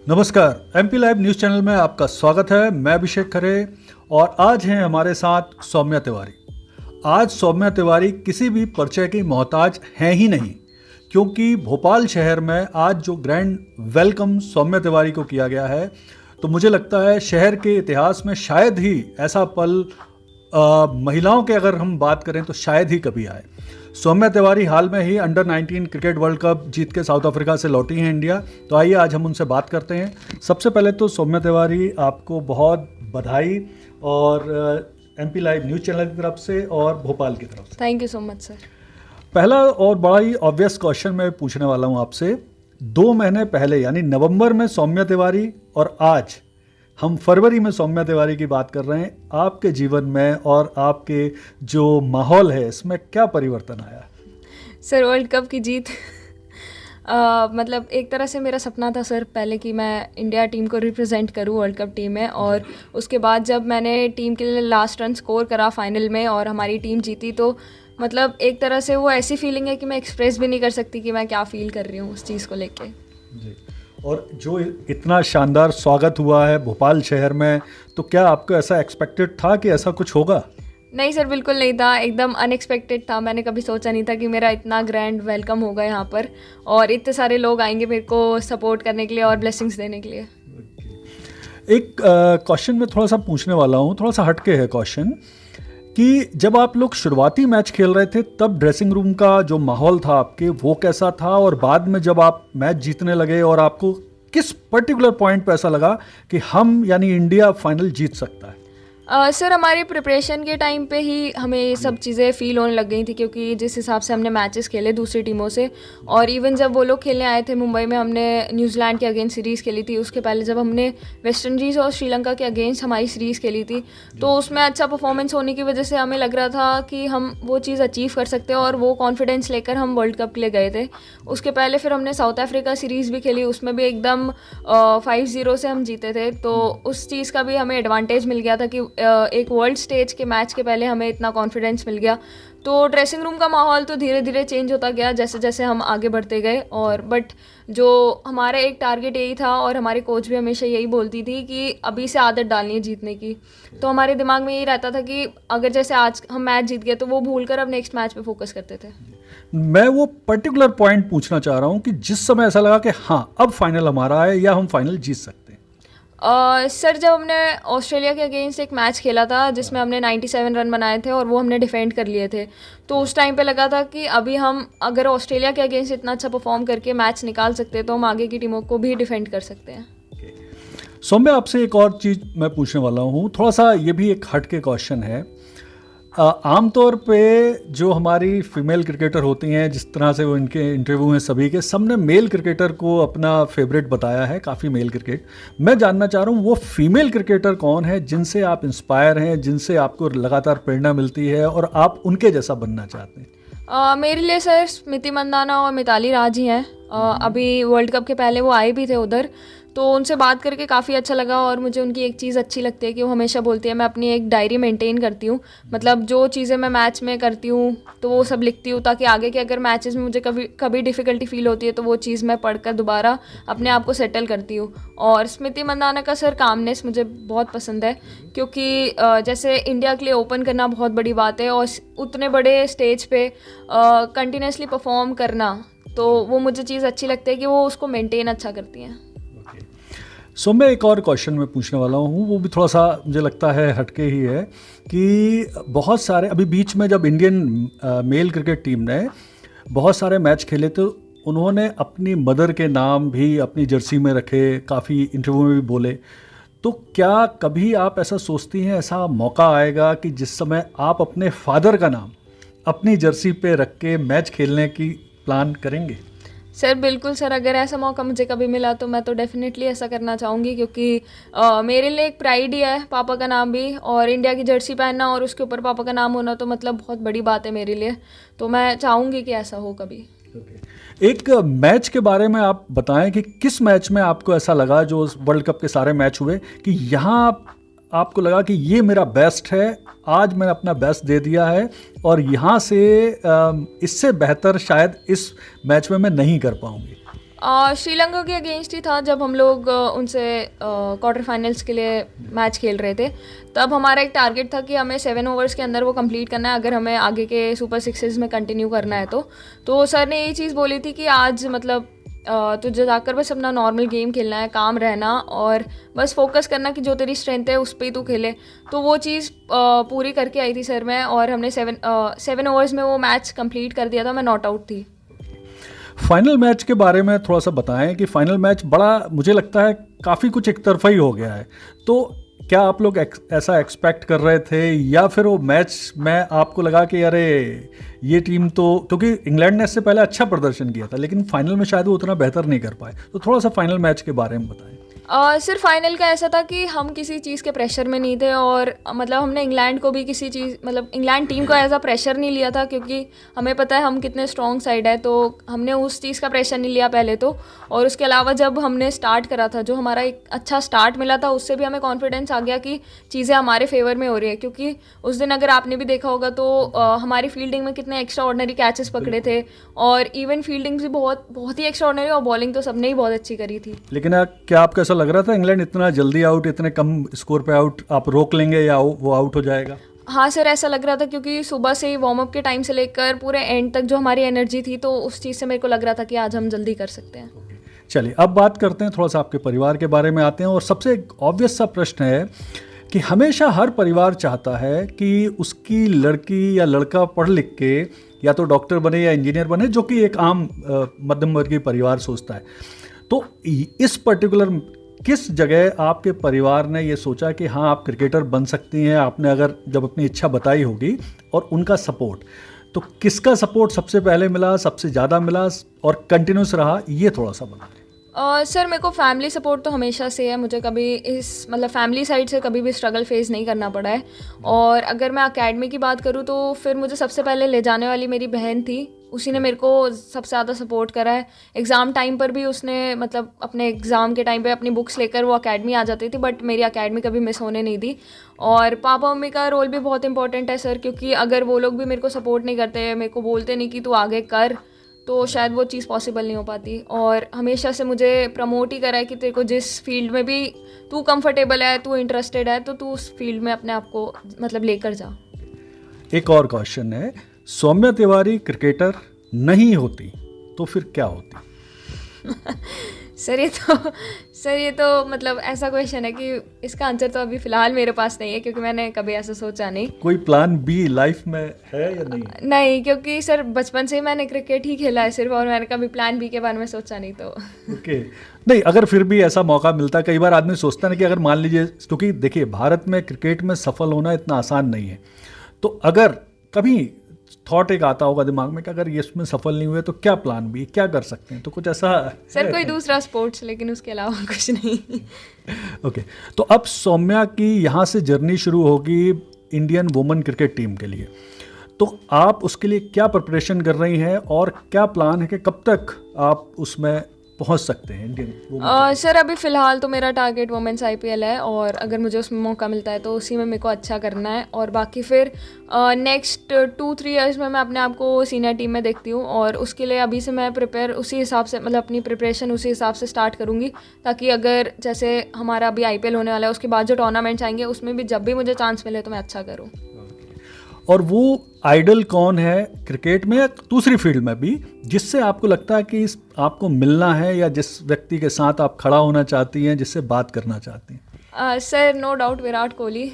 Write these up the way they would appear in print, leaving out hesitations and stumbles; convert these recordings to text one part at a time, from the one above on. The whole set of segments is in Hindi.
नमस्कार, एमपी लाइव न्यूज़ चैनल में आपका स्वागत है। मैं अभिषेक खरे और आज हैं हमारे साथ सौम्या तिवारी। आज सौम्या तिवारी किसी भी परिचय की मोहताज हैं ही नहीं, क्योंकि भोपाल शहर में आज जो ग्रैंड वेलकम सौम्या तिवारी को किया गया है, तो मुझे लगता है शहर के इतिहास में शायद ही ऐसा पल महिलाओं के अगर हम बात करें तो शायद ही कभी आए। सौम्या तिवारी हाल में ही अंडर 19 क्रिकेट वर्ल्ड कप जीत के साउथ अफ्रीका से लौटी हैं इंडिया। तो आइए आज हम उनसे बात करते हैं। सबसे पहले तो सौम्या तिवारी, आपको बहुत बधाई और एमपी लाइव न्यूज़ चैनल की तरफ से और भोपाल की तरफ से thank you so much sir. पहला और बड़ा ही ऑब्वियस क्वेश्चन मैं पूछने वाला हूं आपसे। 2 महीने पहले यानी नवंबर में सौम्या तिवारी और आज हम फरवरी में सौम्या तिवारी की बात कर रहे हैं। आपके जीवन में और आपके जो माहौल है इसमें क्या परिवर्तन आया? सर वर्ल्ड कप की जीत मतलब एक तरह से मेरा सपना था सर पहले कि मैं इंडिया टीम को रिप्रेजेंट करूं वर्ल्ड कप टीम में, और उसके बाद जब मैंने टीम के लिए लास्ट रन स्कोर करा फाइनल में और हमारी टीम जीती, तो मतलब एक तरह से वो ऐसी फीलिंग है कि मैं एक्सप्रेस भी नहीं कर सकती कि मैं क्या फील कर रही हूँ उस चीज़ को लेके जी। और जो इतना शानदार स्वागत हुआ है भोपाल शहर में, तो क्या आपको ऐसा एक्सपेक्टेड था कि ऐसा कुछ होगा? नहीं सर, बिल्कुल नहीं था, एकदम अनएक्सपेक्टेड था। मैंने कभी सोचा नहीं था कि मेरा इतना ग्रैंड वेलकम होगा यहाँ पर और इतने सारे लोग आएंगे मेरे को सपोर्ट करने के लिए और ब्लेसिंग्स देने के लिए। एक क्वेश्चन मैं थोड़ा सा पूछने वाला हूँ, थोड़ा सा हटके है क्वेश्चन, कि जब आप लोग शुरुआती मैच खेल रहे थे तब ड्रेसिंग रूम का जो माहौल था आपके, वो कैसा था? और बाद में जब आप मैच जीतने लगे और आपको किस पर्टिकुलर पॉइंट पे ऐसा लगा कि हम यानी इंडिया फाइनल जीत सकता है? सर हमारी प्रिपरेशन के टाइम पे ही हमें ये सब चीज़ें फील होने लग गई थी, क्योंकि जिस हिसाब से हमने मैचेस खेले दूसरी टीमों से, और इवन जब वो लोग खेलने आए थे मुंबई में, हमने न्यूजीलैंड के अगेंस्ट सीरीज़ खेली थी। उसके पहले जब हमने वेस्ट इंडीज़ और श्रीलंका के अगेंस्ट हमारी सीरीज़ खेली थी, तो उसमें अच्छा परफॉर्मेंस होने की वजह से हमें लग रहा था कि हम वो चीज़ अचीव कर सकते हैं, और वो कॉन्फिडेंस लेकर हम वर्ल्ड कप के लिए गए थे। उसके पहले फिर हमने साउथ अफ्रीका सीरीज़ भी खेली, उसमें भी एकदम 5-0 से हम जीते थे। तो उस चीज़ का भी हमें एडवांटेज मिल गया था कि एक वर्ल्ड स्टेज के मैच के पहले हमें इतना कॉन्फिडेंस मिल गया। तो ड्रेसिंग रूम का माहौल तो धीरे धीरे चेंज होता गया जैसे जैसे हम आगे बढ़ते गए, और बट जो हमारा एक टारगेट यही था, और हमारे कोच भी हमेशा यही बोलती थी कि अभी से आदत डालनी है जीतने की। तो हमारे दिमाग में यही रहता था कि अगर जैसे आज हम मैच जीत गए तो वो भूल कर अब नेक्स्ट मैच पे फोकस करते थे। मैं वो पर्टिकुलर पॉइंट पूछना चाह रहा हूँ कि जिस समय ऐसा लगा कि हाँ अब फाइनल हमारा है या हम फाइनल जीत सकते हैं। सर जब हमने ऑस्ट्रेलिया के अगेंस्ट एक मैच खेला था जिसमें हमने 97 रन बनाए थे और वो हमने डिफेंड कर लिए थे, तो उस टाइम पे लगा था कि अभी हम अगर ऑस्ट्रेलिया के अगेंस्ट इतना अच्छा परफॉर्म करके मैच निकाल सकते हैं तो हम आगे की टीमों को भी डिफेंड कर सकते हैं। सौम्या, आपसे एक और चीज़ मैं पूछने वाला हूँ, थोड़ा सा ये भी एक हटके क्वेश्चन है। आमतौर पे जो हमारी फीमेल क्रिकेटर होती हैं, जिस तरह से वो इनके इंटरव्यू हैं सभी के, सबने मेल क्रिकेटर को अपना फेवरेट बताया है, काफ़ी मेल क्रिकेट। मैं जानना चाह रहा हूँ वो फीमेल क्रिकेटर कौन है जिनसे आप इंस्पायर हैं, जिनसे आपको लगातार प्रेरणा मिलती है और आप उनके जैसा बनना चाहते हैं? मेरे लिए सर स्मृति मंदाना और मिताली राज ही हैं। अभी वर्ल्ड कप के पहले वो आए भी थे उधर, तो उनसे बात करके काफ़ी अच्छा लगा। और मुझे उनकी एक चीज़ अच्छी लगती है कि वो हमेशा बोलती है, मैं अपनी एक डायरी मेंटेन करती हूँ, मतलब जो चीज़ें मैं मैच में करती हूँ तो वो सब लिखती हूँ, ताकि आगे के अगर मैचेस में मुझे कभी डिफ़िकल्टी फील होती है तो वो चीज़ मैं पढ़कर दोबारा अपने आप को सेटल करती हूँ। और स्मृति मंदाना का सर कामनेस मुझे बहुत पसंद है, क्योंकि जैसे इंडिया के लिए ओपन करना बहुत बड़ी बात है, और उतने बड़े स्टेज पे कंटिन्यूसली परफॉर्म करना, तो वो मुझे चीज़ अच्छी लगती है कि वो उसको मेंटेन अच्छा करती हैं। सो मैं एक और क्वेश्चन मैं पूछने वाला हूँ, वो भी थोड़ा सा मुझे लगता है हटके ही है, कि बहुत सारे अभी बीच में जब इंडियन मेल क्रिकेट टीम ने बहुत सारे मैच खेले तो उन्होंने अपनी मदर के नाम भी अपनी जर्सी में रखे, काफ़ी इंटरव्यू में भी बोले। तो क्या कभी आप ऐसा सोचती हैं ऐसा मौका आएगा कि जिस समय आप अपने फादर का नाम अपनी जर्सी पे रख के मैच खेलने की प्लान करेंगे? सर बिल्कुल सर, अगर ऐसा मौका मुझे कभी मिला तो मैं तो डेफिनेटली ऐसा करना चाहूँगी, क्योंकि मेरे लिए एक प्राइड ही है पापा का नाम भी, और इंडिया की जर्सी पहनना और उसके ऊपर पापा का नाम होना तो मतलब बहुत बड़ी बात है मेरे लिए। तो मैं चाहूँगी कि ऐसा हो कभी। एक मैच के बारे में आप बताएं कि किस मैच में आपको ऐसा लगा, जो वर्ल्ड कप के सारे मैच हुए, कि यहाँ आपको लगा कि ये मेरा बेस्ट है, आज मैंने अपना बेस्ट दे दिया है और यहाँ से इससे बेहतर शायद इस मैच में मैं नहीं कर पाऊंगी? श्रीलंका के अगेंस्ट ही था जब हम लोग उनसे क्वार्टर फाइनल्स के लिए मैच खेल रहे थे। तब हमारा एक टारगेट था कि हमें 7 ओवर्स के अंदर वो कंप्लीट करना है अगर हमें आगे के सुपर सिक्सेस में कंटिन्यू करना है। तो सर ने यही चीज़ बोली थी कि आज मतलब तुझे जाकर बस अपना नॉर्मल गेम खेलना है, काम रहना और बस फोकस करना कि जो तेरी स्ट्रेंथ है उस पर ही तू खेले। तो वो चीज़ पूरी करके आई थी सर मैं, और हमने 7 ओवर्स में वो मैच कंप्लीट कर दिया था। मैं नॉट आउट थी। फाइनल मैच के बारे में थोड़ा सा बताएं कि फाइनल मैच बड़ा मुझे लगता है काफ़ी कुछ एक तरफा ही हो गया है। तो क्या आप लोग ऐसा एक्सपेक्ट कर रहे थे, या फिर वो मैच में आपको लगा कि अरे ये टीम तो, क्योंकि इंग्लैंड ने इससे पहले अच्छा प्रदर्शन किया था लेकिन फाइनल में शायद वो उतना बेहतर नहीं कर पाए, तो थोड़ा सा फाइनल मैच के बारे में बताएं। सिर्फ फाइनल का ऐसा था कि हम किसी चीज़ के प्रेशर में नहीं थे, और मतलब हमने इंग्लैंड को भी किसी चीज़ मतलब इंग्लैंड टीम को एज अ प्रेशर नहीं लिया था, क्योंकि हमें पता है हम कितने स्ट्रॉन्ग साइड है। तो हमने उस चीज़ का प्रेशर नहीं लिया पहले तो। और उसके अलावा जब हमने स्टार्ट करा था, जो हमारा एक अच्छा स्टार्ट मिला था, उससे भी हमें कॉन्फिडेंस आ गया कि चीज़ें हमारे फेवर में हो रही है। क्योंकि उस दिन अगर आपने भी देखा होगा तो हमारी फील्डिंग में कितने एक्स्ट्रा ऑर्डिनरी कैचेस पकड़े थे, और इवन फील्डिंग भी बहुत ही एक्स्ट्रा ऑर्डिनरी, और बॉलिंग तो सबने ही बहुत अच्छी करी थी। लेकिन क्या आपको ऐसा लग रहा था इंग्लैंड इतना जल्दी आउट, इतने कम स्कोर पे आउट आप रोक लेंगे या वो आउट हो जाएगा? हाँ सर, ऐसा लग रहा था, क्योंकि सुबह से ही वार्म अप के टाइम से लेकर पूरे एंड तक जो हमारी एनर्जी थी, तो उस चीज़ से मेरे को लग रहा था कि आज हम जल्दी कर सकते हैं। चलिए अब बात करते हैं थोड़ा सा आपके परिवार के बारे में आते हैं। और सबसे ऑब्वियस सा प्रश्न है कि हमेशा हर परिवार चाहता है कि उसकी लड़की या लड़का पढ़ लिख के या तो डॉक्टर बने या इंजीनियर बने, जो कि एक आम मध्यम वर्गीय परिवार सोचता है। तो इस पर्टिकुलर किस जगह आपके परिवार ने ये सोचा कि हाँ आप क्रिकेटर बन सकती हैं, आपने अगर जब अपनी इच्छा बताई होगी, और उनका सपोर्ट, तो किसका सपोर्ट सबसे पहले मिला, सबसे ज़्यादा मिला और कंटिन्यूस रहा, ये थोड़ा सा बता दें। सर मेरे को फैमिली सपोर्ट तो हमेशा से है। मुझे कभी इस मतलब फैमिली साइड से कभी भी स्ट्रगल फेस नहीं करना पड़ा है। और अगर मैं एकेडमी की बात करूँ तो फिर मुझे सबसे पहले ले जाने वाली मेरी बहन थी, उसी ने मेरे को सबसे ज़्यादा सपोर्ट करा है। एग्ज़ाम टाइम पर भी उसने मतलब अपने एग्ज़ाम के टाइम पे अपनी बुक्स लेकर वो एकेडमी आ जाती थी, बट मेरी एकेडमी कभी मिस होने नहीं दी। और पापा मम्मी का रोल भी बहुत इंपॉर्टेंट है सर, क्योंकि अगर वो लोग भी मेरे को सपोर्ट नहीं करते, मेरे को बोलते नहीं कि तू आगे कर, तो शायद वो चीज़ पॉसिबल नहीं हो पाती। और हमेशा से मुझे प्रमोट ही करा है कि तेरे को जिस फील्ड में भी तू कंफर्टेबल है, तू इंटरेस्टेड है, तो तू उस फील्ड में अपने आप को मतलब लेकर जा। एक और क्वेश्चन है, सौम्या तिवारी क्रिकेटर नहीं होती तो फिर क्या होती? सर ये तो मतलब ऐसा क्वेश्चन है कि इसका आंसर तो अभी फ़िलहाल मेरे पास नहीं है, क्योंकि मैंने कभी ऐसा सोचा नहीं। कोई प्लान बी लाइफ में है या नहीं? नहीं, क्योंकि सर बचपन से ही मैंने क्रिकेट ही खेला है सिर्फ, और मैंने कभी प्लान बी के बारे में सोचा नहीं। तो ओके नहीं, अगर फिर भी ऐसा मौका मिलता, कई बार आदमी सोचता है ना कि अगर मान लीजिए, क्योंकि देखिए भारत में क्रिकेट में सफल होना इतना आसान नहीं है, तो अगर कभी थॉट एक आता होगा दिमाग में कि अगर ये इसमें सफल नहीं हुए तो क्या प्लान बी, क्या कर सकते हैं, तो कुछ ऐसा सर कोई दूसरा स्पोर्ट्स, लेकिन उसके अलावा कुछ नहीं। ओके तो अब सौम्या की यहाँ से जर्नी शुरू होगी इंडियन वुमेन क्रिकेट टीम के लिए, तो आप उसके लिए क्या प्रिपरेशन कर रही हैं और क्या प्लान है कि कब तक आप उसमें पहुंच सकते हैं इंडियन? सर अभी फ़िलहाल तो मेरा टारगेट वुमेन्स IPL है, और अगर मुझे उसमें मौका मिलता है तो उसी में मेरे को अच्छा करना है। और बाकी फिर नेक्स्ट 2-3 इयर्स में मैं अपने आप को सीनियर टीम में देखती हूँ, और उसके लिए अभी से मैं प्रिपेयर उसी हिसाब से मतलब अपनी प्रिपरेशन उसी हिसाब से स्टार्ट करूँगी, ताकि अगर जैसे हमारा अभी IPL होने वाला है, उसके बाद जो टूर्नामेंट्स आएंगे उसमें भी जब भी मुझे चांस मिले तो मैं अच्छा करूँ। और वो आइडल कौन है क्रिकेट में या दूसरी फील्ड में भी, जिससे आपको लगता है कि आपको मिलना है, या जिस व्यक्ति के साथ आप खड़ा होना चाहती हैं, जिससे बात करना चाहती हैं? Sir no doubt Virat Kohli.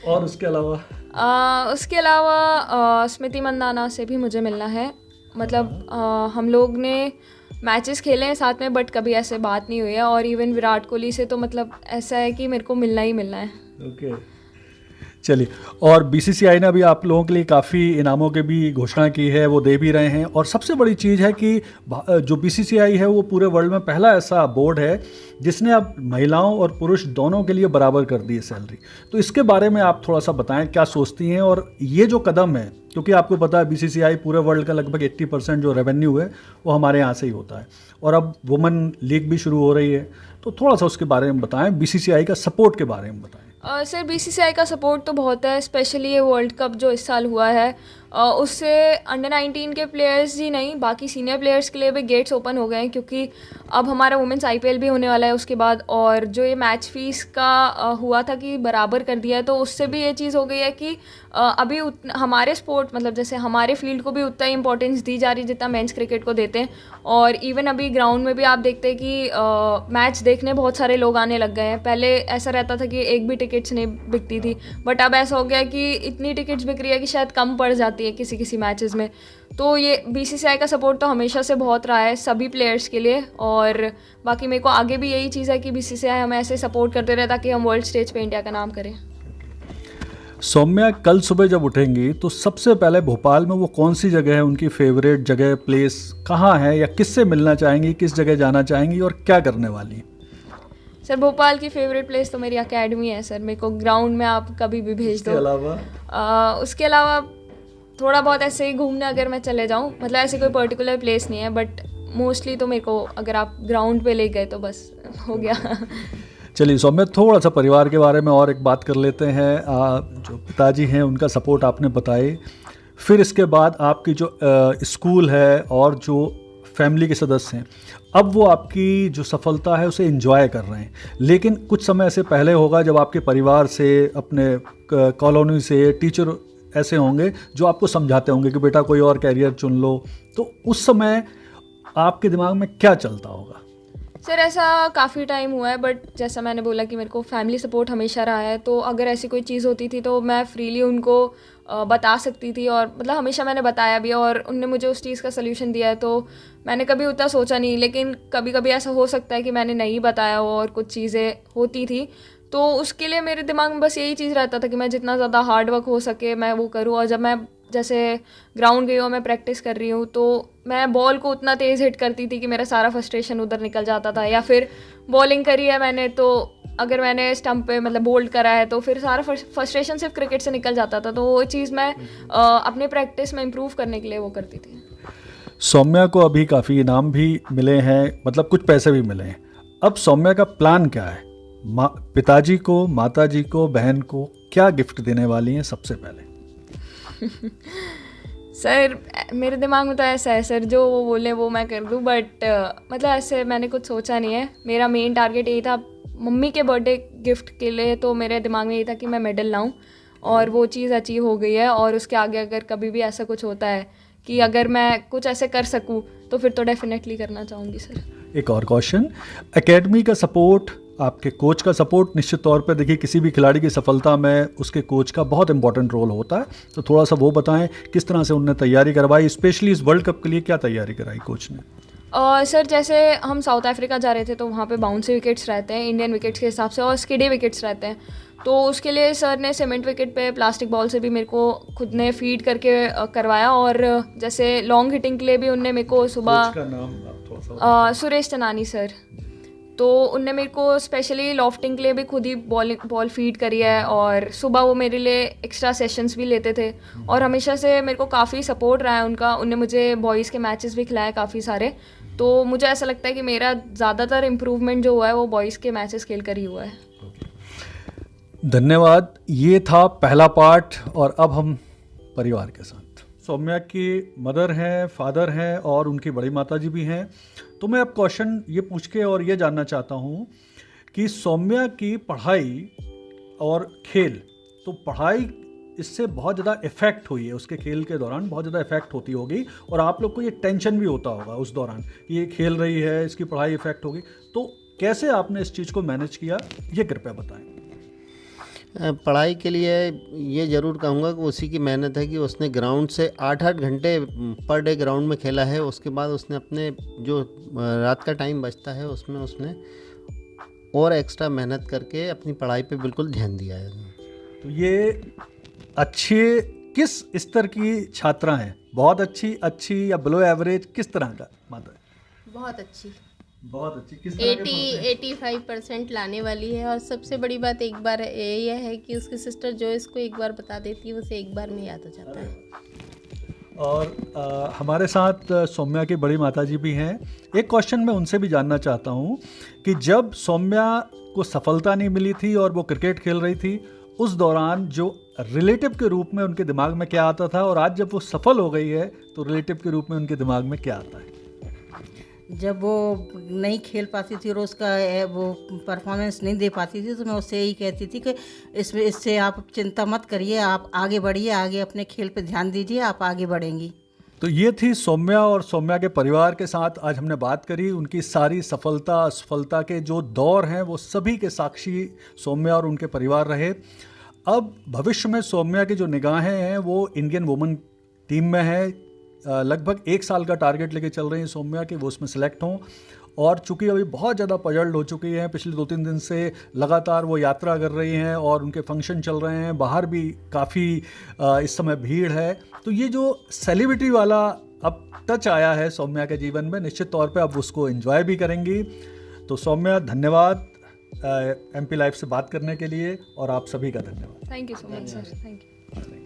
और उसके अलावा स्मृति मंदाना से भी मुझे मिलना है। मतलब हम लोग ने मैचेस खेले हैं साथ में, बट कभी ऐसे बात नहीं हुई है। और इवन विराट कोहली से तो मतलब ऐसा है कि मेरे को मिलना ही मिलना है। ओके चलिए, और BCCI ने अभी आप लोगों के लिए काफ़ी इनामों की भी घोषणा की है, वो दे भी रहे हैं। और सबसे बड़ी चीज़ है कि जो BCCI है वो पूरे वर्ल्ड में पहला ऐसा बोर्ड है जिसने अब महिलाओं और पुरुष दोनों के लिए बराबर कर दी है सैलरी। तो इसके बारे में आप थोड़ा सा बताएं, क्या सोचती हैं? और ये जो कदम है, क्योंकि आपको पता है BCCI पूरे वर्ल्ड का लगभग 80% जो रेवेन्यू है वो हमारे यहाँ से ही होता है, और अब वुमेन लीग भी शुरू हो रही है, तो थोड़ा सा उसके बारे में बताएं, BCCI का सपोर्ट के बारे में बताएं। सर बीसीसीआई का सपोर्ट तो बहुत है, स्पेशली ये वर्ल्ड कप जो इस साल हुआ है उससे अंडर 19 के प्लेयर्स ही नहीं बाकी सीनियर प्लेयर्स के लिए भी गेट्स ओपन हो गए हैं, क्योंकि अब हमारा वुमेंस आईपीएल भी होने वाला है उसके बाद। और जो ये मैच फीस का हुआ था कि बराबर कर दिया है, तो उससे भी ये चीज़ हो गई है कि अभी हमारे स्पोर्ट मतलब जैसे हमारे फील्ड को भी उतना ही इंपॉर्टेंस दी जा रही है जितना मेंस क्रिकेट को देते हैं। और इवन अभी ग्राउंड में भी आप देखते हैं कि मैच देखने बहुत सारे लोग आने लग गए हैं। पहले ऐसा रहता था कि एक भी टिकट्स नहीं बिकती थी, बट अब ऐसा हो गया कि इतनी टिकट्स बिक रही है कि शायद कम पड़ जाती है किसी किसी मैचेस में। तो ये बीसीसीआई का सपोर्ट तो हमेशा से बहुत रहा है सभी प्लेयर्स के लिए, और बाकी मेरे को आगे भी यही चीज़ है कि बीसीसीआई हमें ऐसे सपोर्ट करते रहे ताकि हम वर्ल्ड स्टेज पे इंडिया का नाम करें। सौम्या, कल सुबह जब उठेंगी तो सबसे पहले भोपाल में वो कौन सी जगह है, उनकी फेवरेट जगह, प्लेस कहाँ है, या किससे मिलना चाहेंगी, किस जगह जाना चाहेंगी और क्या करने वाली हैं? सर भोपाल की फेवरेट प्लेस तो मेरी एकेडमी है सर, मेरे को ग्राउंड में आप कभी भी भेज दो। उसके अलावा थोड़ा बहुत ऐसे ही घूमने अगर मैं चले जाऊँ, मतलब ऐसे कोई पर्टिकुलर प्लेस नहीं है, बट मोस्टली तो मेरे को अगर आप ग्राउंड पे ले गए तो बस हो गया। चलिए सौम्या, थोड़ा सा परिवार के बारे में और एक बात कर लेते हैं। जो पिताजी हैं उनका सपोर्ट आपने बताए, फिर इसके बाद आपकी जो स्कूल है और जो फैमिली के सदस्य हैं, अब वो आपकी जो सफलता है उसे एंजॉय कर रहे हैं। लेकिन कुछ समय से पहले होगा जब आपके परिवार से, अपने कॉलोनी से टीचर ऐसे होंगे जो आपको समझाते होंगे कि बेटा कोई और कैरियर चुन लो, तो उस समय आपके दिमाग में क्या चलता होगा? सर ऐसा काफ़ी टाइम हुआ है, बट जैसा मैंने बोला कि मेरे को फैमिली सपोर्ट हमेशा रहा है, तो अगर ऐसी कोई चीज़ होती थी तो मैं फ्रीली उनको बता सकती थी, और मतलब हमेशा मैंने बताया भी, और उनने मुझे उस चीज़ का सल्यूशन दिया है। तो मैंने कभी उतना सोचा नहीं, लेकिन कभी कभी ऐसा हो सकता है कि मैंने नहीं बताया हो और कुछ चीज़ें होती थी, तो उसके लिए मेरे दिमाग में बस यही चीज़ रहता था कि मैं जितना ज़्यादा हार्ड वर्क हो सके मैं वो करूँ। और जब मैं जैसे ग्राउंड गई हूँ, मैं प्रैक्टिस कर रही हूँ, तो मैं बॉल को उतना तेज़ हिट करती थी कि मेरा सारा फ्रस्ट्रेशन उधर निकल जाता था। या फिर बॉलिंग करी है मैंने, तो अगर मैंने स्टंप पे मतलब बोल्ड करा है तो फिर सारा फ्रस्ट्रेशन सिर्फ क्रिकेट से निकल जाता था। तो वो चीज़ मैं अपने प्रैक्टिस में इम्प्रूव करने के लिए वो करती थी। सौम्या को अभी काफ़ी इनाम भी मिले हैं, मतलब कुछ पैसे भी मिले हैं। अब सौम्या का प्लान क्या है? पिताजी को, माताजी को, बहन को क्या गिफ्ट देने वाली हैं सबसे पहले? सर मेरे दिमाग में तो ऐसा है सर, जो वो बोले वो मैं कर दूं, बट मतलब ऐसे मैंने कुछ सोचा नहीं है। मेरा मेन टारगेट यही था मम्मी के बर्थडे गिफ्ट के लिए, तो मेरे दिमाग में यही था कि मैं मेडल लाऊं, और वो चीज़ अचीव हो गई है। और उसके आगे अगर कभी भी ऐसा कुछ होता है कि अगर मैं कुछ ऐसे कर सकूं तो फिर तो डेफिनेटली करना चाहूँगी सर। एक और क्वेश्चन, एकेडमी का सपोर्ट, आपके कोच का सपोर्ट, निश्चित तौर पे देखिए किसी भी खिलाड़ी की सफलता में उसके कोच का बहुत इंपॉर्टेंट रोल होता है, तो थोड़ा सा वो बताएं किस तरह से उनने तैयारी करवाई, स्पेशली इस वर्ल्ड कप के लिए क्या तैयारी कराई कोच ने? सर जैसे हम साउथ अफ्रीका जा रहे थे तो वहाँ पे बाउंसी विकेट्स रहते हैं इंडियन विकेट्स के हिसाब से, और स्किडी विकेट्स रहते हैं। तो उसके लिए सर ने सीमेंट विकेट पे प्लास्टिक बॉल से भी मेरे को खुद ने फीड करके करवाया। और जैसे लॉन्ग हिटिंग के लिए भी उनने मेरे को सुबह, सुरेश चनानी सर, तो उनने मेरे को स्पेशली लॉफ्टिंग के लिए भी खुद ही बॉल फीड करी है। और सुबह वो मेरे लिए एक्स्ट्रा सेशंस भी लेते थे, और हमेशा से मेरे को काफ़ी सपोर्ट रहा है उनका। उनने मुझे बॉयज़ के मैचेस भी खिलाए काफ़ी सारे, तो मुझे ऐसा लगता है कि मेरा ज़्यादातर इम्प्रूवमेंट जो हुआ है वो बॉयज़ के मैचेस खेल कर ही हुआ है। धन्यवाद। ये था पहला पार्ट, और अब हम परिवार के साथ। सौम्या की मदर हैं, फादर हैं, और उनकी बड़ी माताजी भी हैं। तो मैं अब क्वेश्चन ये पूछ के और ये जानना चाहता हूँ कि सौम्या की पढ़ाई और खेल, तो पढ़ाई इससे बहुत ज़्यादा इफ़ेक्ट हुई है, उसके खेल के दौरान बहुत ज़्यादा इफ़ेक्ट होती होगी, और आप लोग को ये टेंशन भी होता होगा उस दौरान कि ये खेल रही है, इसकी पढ़ाई इफ़ेक्ट होगी, तो कैसे आपने इस चीज़ को मैनेज किया, ये कृपया बताएं। पढ़ाई के लिए ये ज़रूर कहूँगा कि उसी की मेहनत है कि उसने ग्राउंड से 8-8 घंटे पर डे ग्राउंड में खेला है। उसके बाद उसने अपने जो रात का टाइम बचता है उसमें उसने और एक्स्ट्रा मेहनत करके अपनी पढ़ाई पे बिल्कुल ध्यान दिया है। तो ये अच्छे किस स्तर की छात्रा हैं? बहुत अच्छी, अच्छी या बिलो एवरेज, किस तरह का माता है? बहुत अच्छी, बहुत अच्छी। किस तरह के 85% लाने वाली है। और सबसे बड़ी बात एक बार यह है कि उसकी सिस्टर जो इसको एक बार बता देती है उसे एक बार में याद हो जाता है। और हमारे साथ सौम्या की बड़ी माताजी भी हैं। एक क्वेश्चन मैं उनसे भी जानना चाहता हूँ कि जब सौम्या को सफलता नहीं मिली थी और वो क्रिकेट खेल रही थी, उस दौरान जो रिलेटिव के रूप में उनके दिमाग में क्या आता था, और आज जब वो सफल हो गई है तो रिलेटिव के रूप में उनके दिमाग में क्या आता है? जब वो नहीं खेल पाती थी और उसका वो परफॉर्मेंस नहीं दे पाती थी तो मैं उससे यही कहती थी कि इससे आप चिंता मत करिए, आप आगे बढ़िए, आगे अपने खेल पे ध्यान दीजिए, आप आगे बढ़ेंगी। तो ये थी सौम्या, और सौम्या के परिवार के साथ आज हमने बात करी। उनकी सारी सफलता असफलता के जो दौर हैं वो सभी के साक्षी सौम्या और उनके परिवार रहे। अब भविष्य में सौम्या की जो निगाहें हैं वो इंडियन वुमेन टीम में है। लगभग 1 साल का टारगेट लेके चल रही हैं सौम्या कि वो उसमें सेलेक्ट हों, और चूंकि अभी बहुत ज़्यादा पजल्ड हो चुकी हैं, पिछले 2-3 दिन से लगातार वो यात्रा कर रही हैं और उनके फंक्शन चल रहे हैं, बाहर भी काफ़ी इस समय भीड़ है। तो ये जो सेलिब्रिटी वाला अब टच आया है सौम्या के जीवन में, निश्चित तौर पे अब उसको एंजॉय भी करेंगी। तो सौम्या, धन्यवाद MP लाइव से बात करने के लिए, और आप सभी का धन्यवाद। Thank you so much sir, thank you.